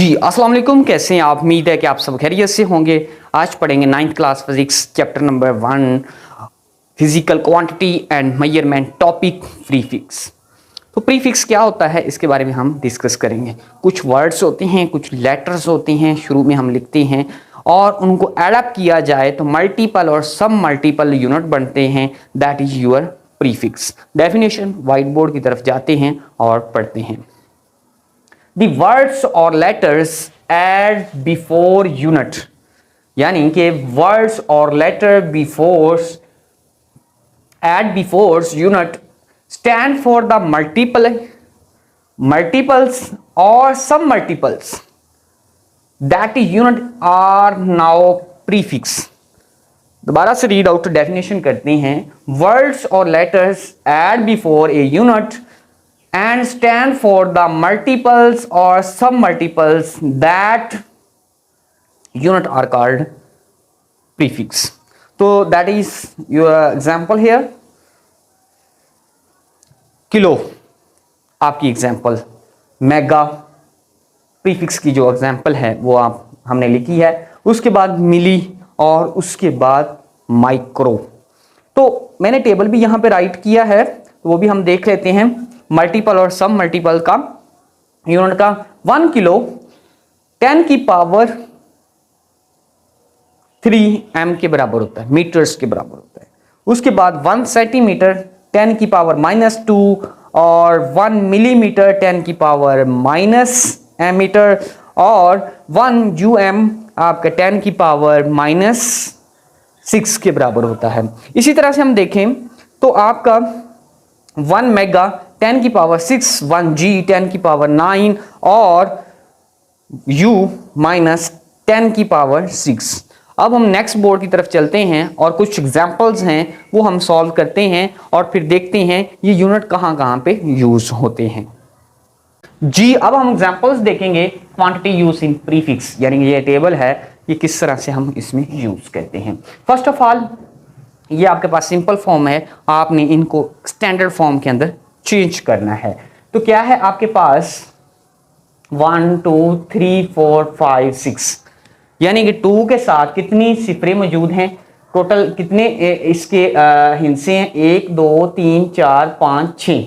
जी अस्सलाम वालेकुम, कैसे हैं आप? उम्मीद है कि आप सब खैरियत से होंगे। आज पढ़ेंगे 9th class physics chapter number 1 physical quantity and measurement topic prefix. तो प्रीफिक्स क्या होता है इसके बारे में हम डिस्कस करेंगे। कुछ वर्ड्स होते हैं, कुछ लेटर्स होते हैं, शुरू में हम लिखते हैं और उनको एडअप किया जाए तो मल्टीपल और सब मल्टीपल यूनिट बनते हैं। That is your prefix. Definition white board की तरफ जाते हैं और पढ़ते हैं। The words or letters add before unit, यानी कि words or letter before add before unit stand for the multiples or sub multiples that unit are now prefix। दोबारा से रीड आउट डेफिनेशन करते हैं। वर्ड्स और letters add before a unit and stand for the multiples or submultiples that unit are called prefix. So that is your example here. Kilo आपकी example, mega prefix की जो example है वो हमने लिखी है। उसके बाद मिली और उसके बाद माइक्रो। तो मैंने टेबल भी यहां पे राइट किया है, तो वो भी हम देख लेते हैं। मल्टीपल और सब मल्टीपल का यूनिट का 1 किलो 10 की पावर 3 m के बराबर होता है, मीटर्स के बराबर होता है। उसके बाद 1 सेंटीमीटर 10 की पावर -2 और 1 मिलीमीटर 10 की पावर -m मीटर और 1 UM आपका 10 की पावर -6 के बराबर होता है। इसी तरह से हम देखें तो आपका 1 मेगा 10 की पावर 6, 1 G 10 की पावर 9 और U -10 की पावर 6। अब हम नेक्स्ट बोर्ड की तरफ चलते हैं और कुछ एग्जांपल्स हैं वो हम सॉल्व करते हैं और फिर देखते हैं ये यूनिट कहां पे यूज होते हैं। जी अब हम एग्जांपल्स देखेंगे क्वांटिटी यूज इन प्रीफिक्स, यानी ये टेबल है, ये किस तरह से हम इसमें यूज करते हैं। फर्स्ट ऑफ ऑल ये आपके पास सिंपल फॉर्म है, आपने इनको स्टैंडर्ड फॉर्म के अंदर चेंज करना है। तो क्या है आपके पास 1 2 3 4 5 6, यानी कि 2 के साथ कितनी सिफरें मौजूद हैं, टोटल कितने इसके हिस्से हैं, 1 2 3 4 5 6।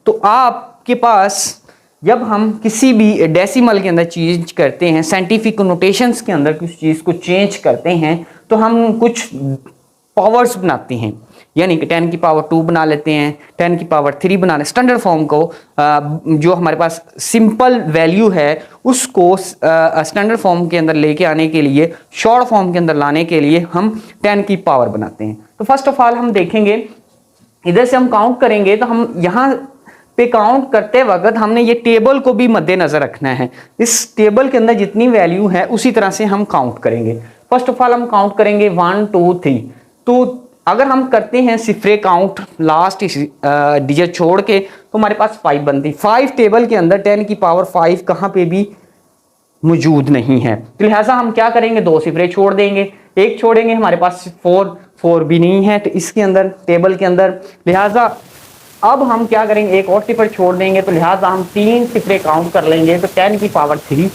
तो आपके पास जब हम किसी भी डेसिमल के अंदर चेंज करते हैं, साइंटिफिक नोटेशंस के अंदर किसी चीज को चेंज करते हैं तो हम कुछ पावर्स बनाते हैं, यानी कि 10 की पावर 2 बना लेते हैं, 10 की पावर 3 बना लेते हैं। स्टैंडर्ड फॉर्म को जो हमारे पास सिंपल वैल्यू है उसको स्टैंडर्ड फॉर्म के अंदर लेके आने के लिए, शॉर्ट फॉर्म के अंदर लाने के लिए हम 10 की पावर बनाते हैं। तो फर्स्ट ऑफ ऑल हम देखेंगे, इधर से हम काउंट करेंगे तो हम यहाँ पे काउंट करते वक्त हमने ये टेबल को भी मद्देनजर रखना है। इस टेबल के अंदर जितनी वैल्यू है उसी तरह से हम काउंट करेंगे। फर्स्ट ऑफ ऑल हम काउंट करेंगे 1 2 3। तो अगर हम करते हैं सिफरे काउंट लास्ट डिजिट छोड़ के तो हमारे पास 5 बनती है। 5 टेबल के अंदर 10 की पावर 5 कहां पे भी मौजूद नहीं है, तो लिहाजा हम क्या करेंगे, 2 सिफरे छोड़ देंगे, एक छोड़ेंगे, हमारे पास 4 भी नहीं है तो इसके अंदर टेबल के अंदर। लिहाजा अब हम क्या करेंगे, एक और सिफर छोड़ देंगे, तो लिहाजा हम 3 सिफरे काउंट कर लेंगे तो 10 की पावर 3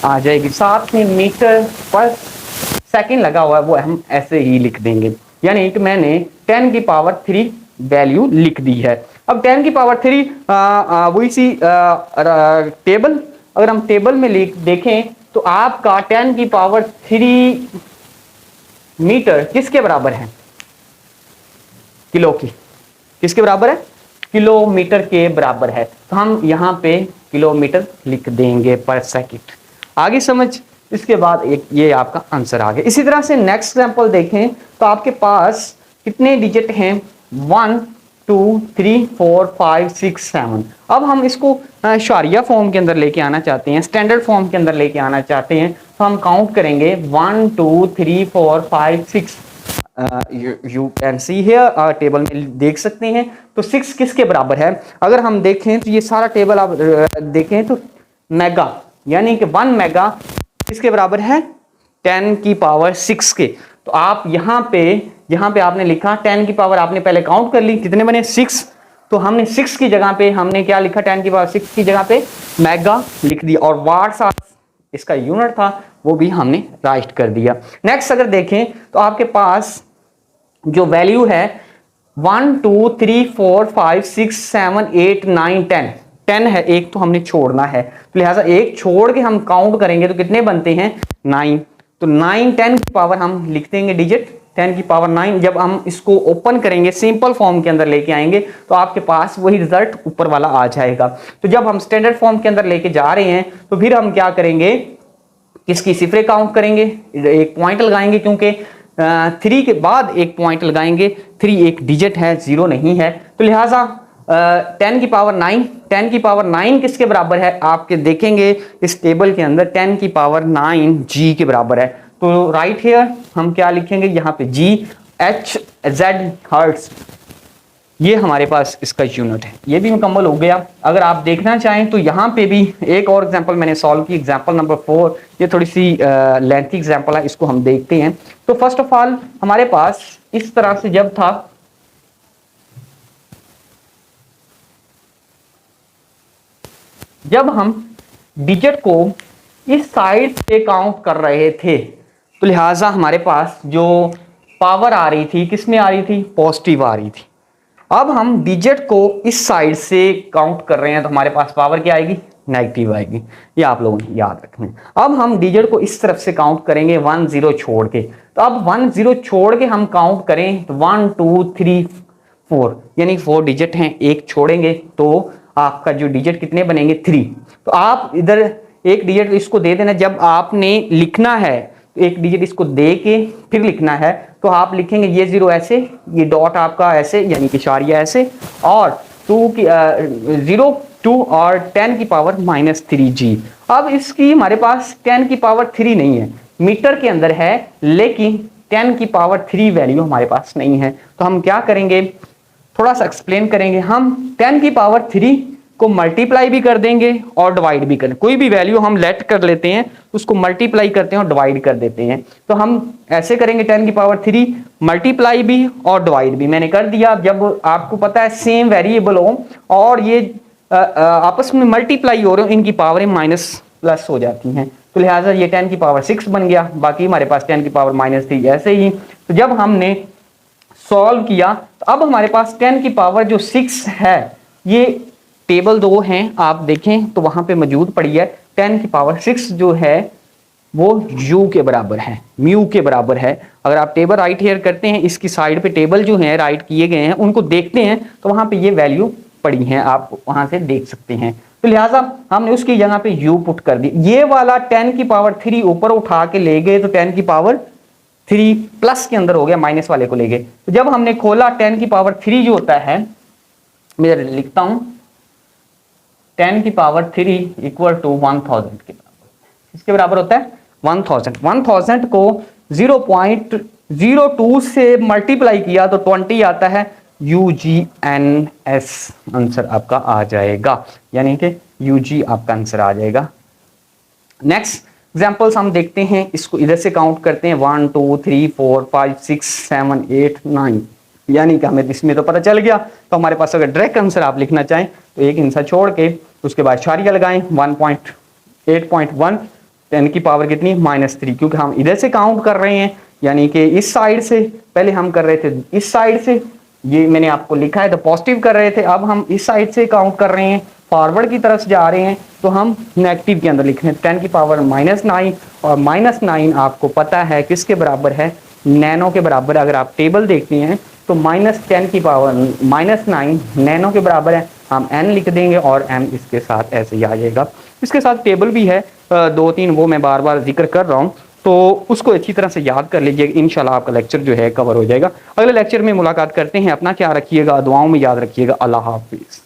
आ जाएगी। साथ में मीटर पर सेकंड लगा हुआ है वो हम ऐसे ही लिख देंगे, यानी कि मैंने 10 की पावर 3 वैल्यू लिख दी है। अब 10 की पावर 3 वही सी टेबल, अगर हम टेबल में देखें तो आपका 10 की पावर 3 मीटर किसके बराबर है, किलो की, किसके बराबर है, किलोमीटर के बराबर है। तो हम यहां पे किलोमीटर लिख देंगे पर सेकंड। आगे समझ, इसके बाद ये आपका आंसर आ गया। इसी तरह से नेक्स्ट एग्जांपल देखें तो आपके पास कितने डिजिट हैं, 1 2 3 4 5 6 7। अब हम इसको शारिया फॉर्म के अंदर लेके आना चाहते हैं, स्टैंडर्ड फॉर्म के अंदर लेके आना चाहते हैं, तो हम काउंट करेंगे 1 2 3 4 5 6। You can see here, table में देख सकते हैं। तो 6 किसके बराबर है, अगर हम देखें तो ये सारा टेबल आप देखें तो मेगा, यानी कि 1 मेगा किसके बराबर है, 10 की पावर 6 के। तो आप यहाँ पे आपने लिखा 10 की पावर, आपने पहले काउंट कर ली कितने बने, 6। तो हमने 6 की जगह पे हमने क्या लिखा, 10 की पावर 6 की जगह पे मेगा लिख दिया। और वाट्स इसका यूनिट था वो भी हमने राइट कर दिया। नेक्स्ट अगर देखें तो आपके पास जो वैल्यू है 1 2 3 4 5 6 7 8 9 10 10 है, एक तो हमने छोड़ना है, तो लिहाजा एक छोड़ के हम काउंट करेंगे तो कितने बनते हैं 9। तो 9 10 की पावर हम लिख देंगे डिजिट 10 की पावर 9। जब हम इसको ओपन करेंगे सिंपल फॉर्म के अंदर लेके आएंगे तो आपके पास वही रिजल्ट ऊपर वाला आ जाएगा। तो जब हम स्टैंडर्ड फॉर्म के अंदर लेके जा रहे हैं तो फिर हम क्या करेंगे, किसकी सिफरे काउंट करेंगे, एक पॉइंट लगाएंगे, क्योंकि 3 के बाद एक पॉइंट लगाएंगे, 3 एक डिजिट है, 0 नहीं है। तो लिहाजा 10 की पावर 9, 10 की पावर 9 किसके बराबर है, आपके देखेंगे इस टेबल के अंदर 10 की पावर 9 जी के बराबर है। तो राइट हियर हम क्या लिखेंगे, यहाँ पे जी एच जेड हर्ट्स, ये हमारे पास इसका यूनिट है। ये भी मुकम्मल हो गया। अगर आप देखना चाहें तो यहाँ पे भी एक और एग्जांपल मैंने सॉल्व की, एग्जांपल नंबर 4। ये थोड़ी सी लेंथी एग्जांपल है, इसको हम देखते हैं। तो फर्स्ट ऑफ ऑल हमारे पास इस तरह से जब था, जब हम डिजिट को इस साइड से काउंट कर रहे थे तो लिहाजा हमारे पास जो पावर आ रही थी किस में आ रही थी, पॉजिटिव आ रही थी। अब हम डिजिट को इस साइड से काउंट कर रहे हैं तो हमारे पास पावर क्या आएगी, नेगेटिव आएगी। ये आप लोगों ने याद रखना है। अब हम डिजिट को इस तरफ से काउंट करेंगे 1 0 छोड़ के। तो अब 1 0 छोड़ के हम काउंट करें तो 1 2 3 4 यानी 4 डिजिट हैं, एक छोड़ेंगे तो आपका जो डिजिट कितने बनेंगे 3। तो आप इधर एक डिजिट इसको दे देना, जब आपने लिखना है तो एक डिजिट इसको दे के फिर लिखना है तो आप लिखेंगे ये 0 ऐसे, ये डॉट आपका ऐसे यानी कि इशारिया ऐसे, और 2 की 0 2 और 10 की पावर -3 जी। अब इसकी हमारे पास 10 की पावर 3 नहीं है, मीटर के अंदर है लेकिन 10 की पावर 3 वैल्यू हमारे पास नहीं है। तो हम क्या करेंगे, थोड़ा सा एक्सप्लेन करेंगे। हम 10 की पावर 3 को मल्टीप्लाई भी कर देंगे और डिवाइड भी कर, कोई भी वैल्यू हम लेट कर लेते हैं उसको मल्टीप्लाई करते हैं और डिवाइड कर देते हैं। तो हम ऐसे करेंगे 10 की पावर 3 मल्टीप्लाई भी और डिवाइड भी मैंने कर दिया। जब आपको पता है सेम वेरिएबल हो और ये आपस में मल्टीप्लाई हो रहे हो, इनकी पावरें माइनस प्लस हो जाती हैं, तो लिहाजा ये 10 की पावर 6 बन गया। बाकी हमारे पास 10 की पावर -3 ऐसे ही। तो जब हमने सॉल्व किया तो अब हमारे पास 10 की पावर जो 6 है, ये टेबल 2 हैं आप देखें तो वहां पे मौजूद पड़ी है। 10 की पावर 6 जो है वो u के बराबर है, म्यू के बराबर है। अगर आप टेबल राइट हेयर करते हैं, इसकी साइड पे टेबल जो है राइट किए गए हैं उनको देखते हैं तो वहां पे ये वैल्यू पड़ी हैं, आप वहां से देख सकते हैं। तो लिहाजा हमने उसकी जगह पे u पुट कर दी। ये वाला 10 की पावर 3 ऊपर उठा के ले गए तो 10 की पावर 3 प्लस के अंदर हो गया, माइनस वाले को ले गए। तो जब हमने खोला 10 की पावर 3 जो होता है, मैं लिखता हूं 10 की पावर 3 इक्वल टू 1000 के बराबर, इसके बराबर होता है 1000। 1000 को 0.02 से मल्टीप्लाई किया तो 20 आता है, UGNS आंसर आपका आ जाएगा, यानी कि UG आपका आंसर आ जाएगा। नेक्स्ट एग्जाम्पल्स हम देखते हैं, इसको इधर से काउंट करते हैं 1 2 3 4 5 6 7 8 9, यानी कि हमें इसमें तो पता चल गया। तो हमारे पास अगर डायरेक्ट आंसर आप लिखना चाहें तो एक हिस्सा छोड़ के उसके बाद इशारिया लगाएं 1.8.1, 10 की पावर कितनी -3, क्योंकि हम इधर से काउंट कर रहे हैं, यानी कि इस साइड से पहले हम कर रहे थे इस साइड से, ये मैंने आपको लिखा है तो पॉजिटिव कर रहे थे, अब हम इस साइड से काउंट कर रहे हैं, फॉरवर्ड की तरफ जा रहे हैं तो हम नेगेटिव के अंदर लिख रहे हैं। 10 की पावर -9 और -9 आपको पता है किसके बराबर है, नैनो के बराबर। अगर आप टेबल देखते हैं तो -10 की पावर -9 नैनो के बराबर है, हम n लिख देंगे और m इसके साथ ऐसे ही आ जाएगा। इसके साथ टेबल भी है 2-3, वो मैं बार बार जिक्र कर रहा हूँ, तो उसको अच्छी तरह से याद कर लीजिए, इंशाल्लाह आपका लेक्चर जो है कवर हो जाएगा। अगले लेक्चर में मुलाकात करते हैं, अपना ख्याल रखिएगा, दुआओं में याद रखिएगा। अल्लाह हाफिज़।